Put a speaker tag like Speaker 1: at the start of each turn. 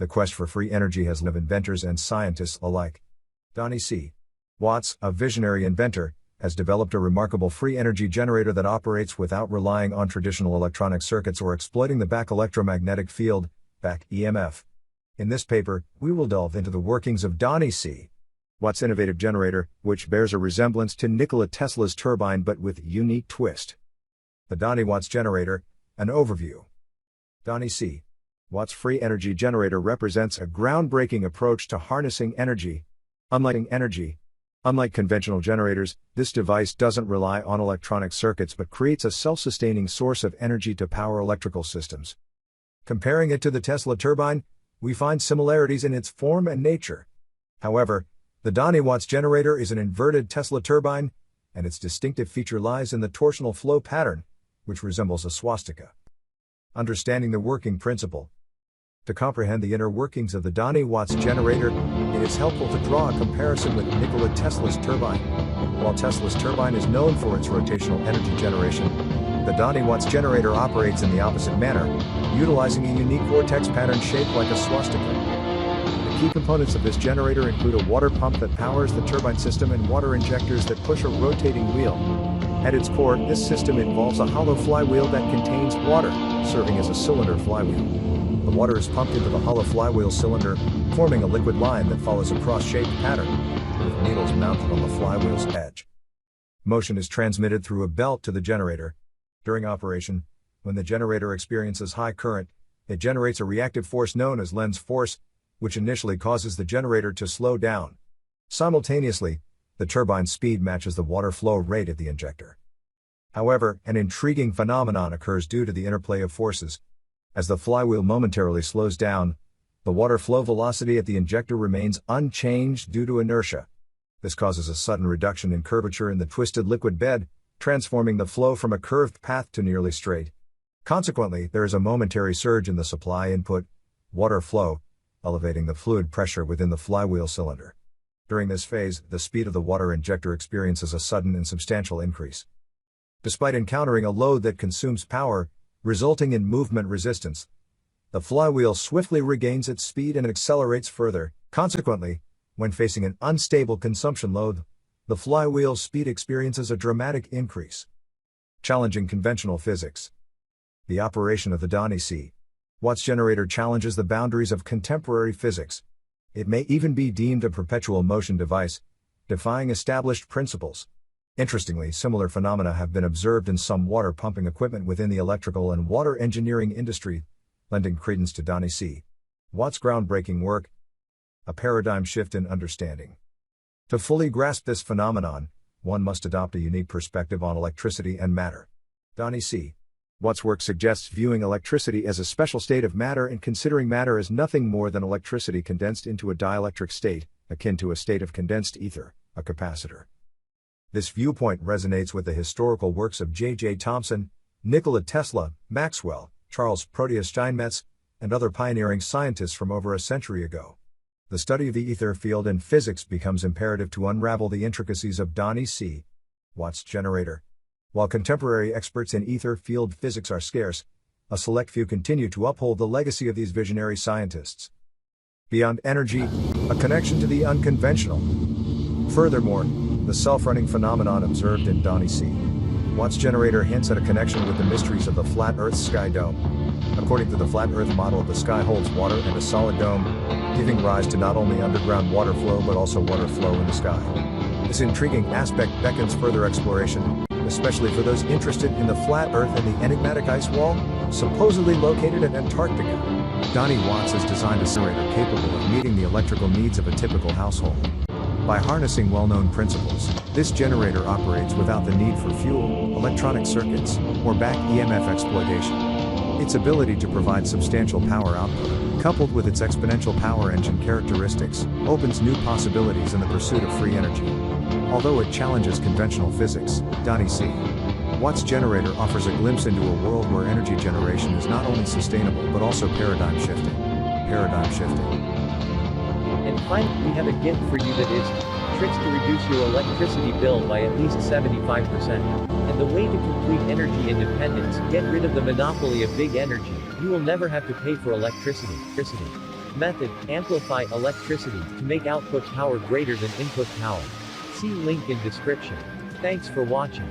Speaker 1: The quest for free energy has led inventors and scientists alike. Donnie Watts, a visionary inventor, has developed a remarkable free energy generator that operates without relying on traditional electronic circuits or exploiting the back electromagnetic field, back EMF. In this paper, we will delve into the workings of Donnie Watts' innovative generator, which bears a resemblance to Nikola Tesla's turbine but with a unique twist. The Donnie Watts generator, an overview. Donnie Watts' free energy generator represents a groundbreaking approach to harnessing energy. Unlike conventional generators, this device doesn't rely on electronic circuits but creates a self-sustaining source of energy to power electrical systems. Comparing it to the Tesla turbine, we find similarities in its form and nature. However, the Donnie Watts generator is an inverted Tesla turbine, and its distinctive feature lies in the torsional flow pattern, which resembles a swastika. Understanding the working principle. To comprehend the inner workings of the Donnie Watts generator, it is helpful to draw a comparison with Nikola Tesla's turbine. While Tesla's turbine is known for its rotational energy generation, the Donnie Watts generator operates in the opposite manner, utilizing a unique vortex pattern shaped like a swastika. The key components of this generator include a water pump that powers the turbine system and water injectors that push a rotating wheel. At its core, this system involves a hollow flywheel that contains water, serving as a cylinder flywheel. The water is pumped into the hollow flywheel cylinder, forming a liquid line that follows a cross-shaped pattern, with needles mounted on the flywheel's edge. Motion is transmitted through a belt to the generator. During operation, when the generator experiences high current, it generates a reactive force known as lens force, which initially causes the generator to slow down. Simultaneously, the turbine's speed matches the water flow rate at the injector. However, an intriguing phenomenon occurs due to the interplay of forces. As the flywheel momentarily slows down, the water flow velocity at the injector remains unchanged due to inertia. This causes a sudden reduction in curvature in the twisted liquid bed, transforming the flow from a curved path to nearly straight. Consequently, there is a momentary surge in the supply input, water flow, elevating the fluid pressure within the flywheel cylinder. During this phase, the speed of the water injector experiences a sudden and substantial increase. Despite encountering a load that consumes power, resulting in movement resistance, the flywheel swiftly regains its speed and accelerates further. Consequently, when facing an unstable consumption load, the flywheel's speed experiences a dramatic increase, challenging conventional physics. The operation of the Donnie Watts generator challenges the boundaries of contemporary physics. It may even be deemed a perpetual motion device, defying established principles. Interestingly, similar phenomena have been observed in some water pumping equipment within the electrical and water engineering industry, lending credence to Donnie Watts' groundbreaking work. A paradigm shift in understanding. To fully grasp this phenomenon, one must adopt a unique perspective on electricity and matter. Donnie Watts' work suggests viewing electricity as a special state of matter and considering matter as nothing more than electricity condensed into a dielectric state, akin to a state of condensed ether, a capacitor. This viewpoint resonates with the historical works of J. Thomson, Nikola Tesla, Maxwell, Charles Proteus Steinmetz, and other pioneering scientists from over a century ago. The study of the ether field in physics becomes imperative to unravel the intricacies of Donnie Watts' generator. While contemporary experts in ether field physics are scarce, a select few continue to uphold the legacy of these visionary scientists. Beyond energy, a connection to the unconventional. Furthermore, the self-running phenomenon observed in Donnie Watts' generator hints at a connection with the mysteries of the flat Earth's sky dome. According to the flat Earth model, the sky holds water and a solid dome, giving rise to not only underground water flow but also water flow in the sky. This intriguing aspect beckons further exploration, especially for those interested in the flat Earth and the enigmatic ice wall, supposedly located at Antarctica. Donnie Watts has designed a generator capable of meeting the electrical needs of a typical household. By harnessing well-known principles, this generator operates without the need for fuel, electronic circuits, or back EMF exploitation. Its ability to provide substantial power output, coupled with its exponential power engine characteristics, opens new possibilities in the pursuit of free energy. Although it challenges conventional physics, Donnie Watts' generator offers a glimpse into a world where energy generation is not only sustainable but also paradigm shifting.
Speaker 2: And finally, we have a gift for you that is tricks to reduce your electricity bill by at least 75%. And the way to complete energy independence, get rid of the monopoly of big energy. You will never have to pay for electricity. Method: amplify electricity to make output power greater than input power. See link in description. Thanks for watching.